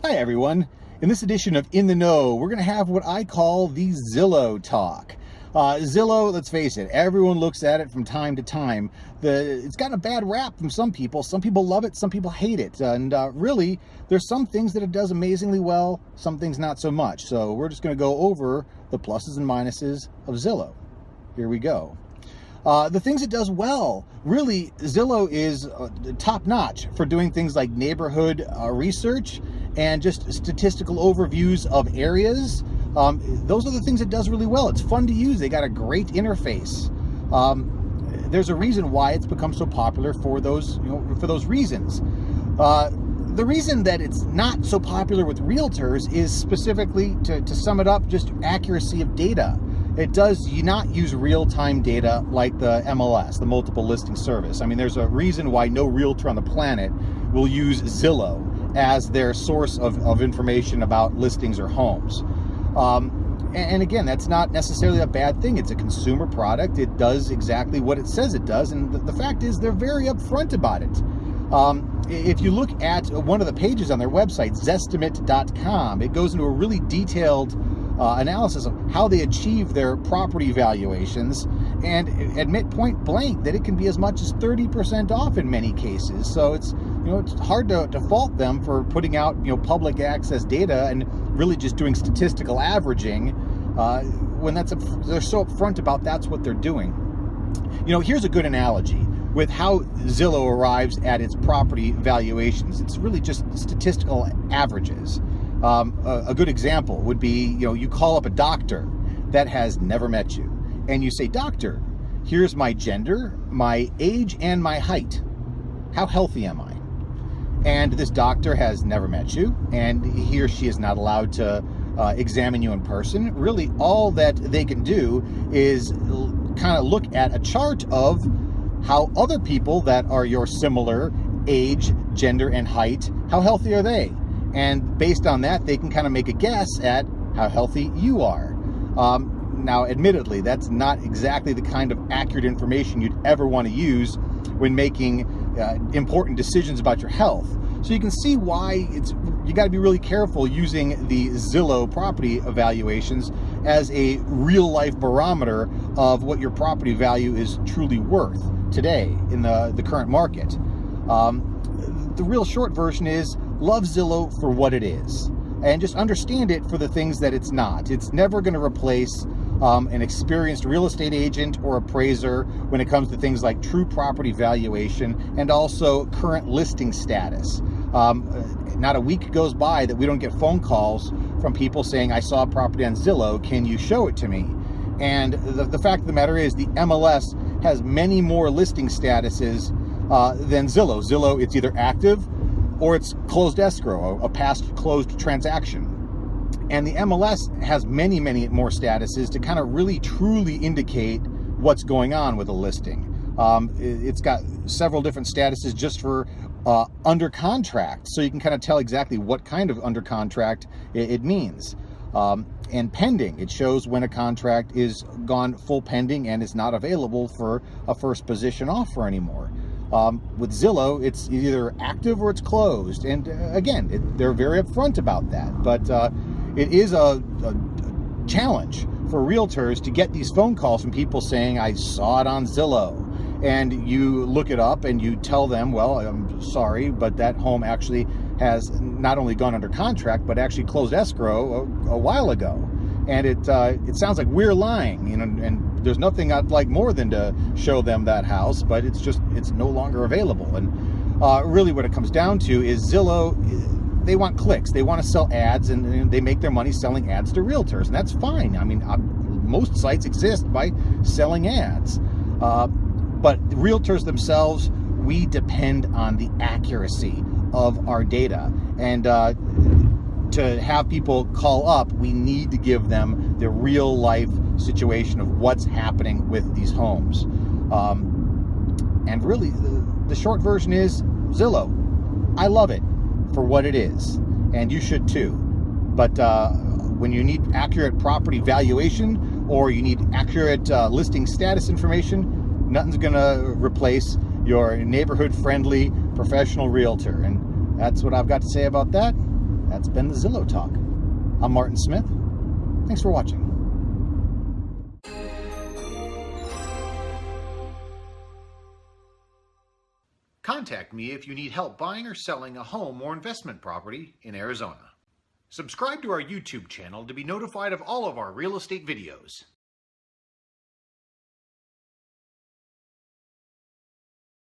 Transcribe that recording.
Hi everyone. In this edition of In the Know, we're going to have what I call the Zillow talk. Zillow, let's face it, everyone looks at it from time to time. It's got a bad rap from some people. Some people love it, some people hate it. And really, there's some things that it does amazingly well, some things not so much. So we're just going to go over the pluses and minuses of Zillow. Here we go. The things it does well, really, Zillow is top-notch for doing things like neighborhood research and just statistical overviews of areas. Those are the things it does really well. It's fun to use. They got a great interface. There's a reason why it's become so popular for those, for those reasons. The reason that it's not so popular with realtors is specifically, to sum it up, just accuracy of data. It does not use real-time data like the MLS, the multiple listing service. I mean, there's a reason why no realtor on the planet will use Zillow as their source of information about listings or homes. And again, that's not necessarily a bad thing. It's a consumer product. It does exactly what it says it does. And the fact is, they're very upfront about it. If you look at one of the pages on their website, Zestimate.com, it goes into a really detailed analysis of how they achieve their property valuations and admit point blank that it can be as much as 30% off in many cases. So it's, it's hard to fault them for putting out, public access data and really just doing statistical averaging when they're so upfront about that's what they're doing. Here's a good analogy with how Zillow arrives at its property valuations. It's really just statistical averages. A good example would be, you call up a doctor that has never met you, and you say, "Doctor, here's my gender, my age, and my height. How healthy am I?" And this doctor has never met you, and he or she is not allowed to examine you in person. Really, all that they can do is kind of look at a chart of how other people that are your similar age, gender, and height, how healthy are they? And based on that, they can kind of make a guess at how healthy you are. Now, admittedly, that's not exactly the kind of accurate information you'd ever want to use when making important decisions about your health. So you can see why you got to be really careful using the Zillow property evaluations as a real-life barometer of what your property value is truly worth today in the current market. The real short version is, love Zillow for what it is, and just understand it for the things that it's not. It's never going to replace an experienced real estate agent or appraiser when it comes to things like true property valuation and also current listing status. Not a week goes by that we don't get phone calls from people saying, "I saw a property on Zillow, can you show it to me?" And the fact of the matter is, the MLS has many more listing statuses than Zillow. Zillow, it's either active or it's closed escrow, a past closed transaction. And the MLS has many, many more statuses to kind of really truly indicate what's going on with a listing. It's got several different statuses just for under contract, so you can kind of tell exactly what kind of under contract it means. And pending, it shows when a contract is gone full pending and is not available for a first position offer anymore. With Zillow, it's either active or it's closed. And again, they're very upfront about that. But it is a challenge for realtors to get these phone calls from people saying, "I saw it on Zillow." And you look it up and you tell them, "Well, I'm sorry, but that home actually has not only gone under contract, but actually closed escrow a while ago." And it sounds like we're lying, and there's nothing I'd like more than to show them that house, but it's no longer available. And really what it comes down to is Zillow, they want clicks. They want to sell ads, and they make their money selling ads to realtors, and that's fine. I mean, most sites exist by selling ads. But realtors themselves, we depend on the accuracy of our data. And to have people call up, we need to give them the real life situation of what's happening with these homes. And really, the short version is Zillow. I love it for what it is, and you should too. But when you need accurate property valuation or you need accurate listing status information, nothing's gonna replace your neighborhood friendly professional realtor. And that's what I've got to say about that. that's been the Zillow Talk. I'm Martin Smith. Thanks for watching. Contact me if you need help buying or selling a home or investment property in Arizona. Subscribe to our YouTube channel to be notified of all of our real estate videos.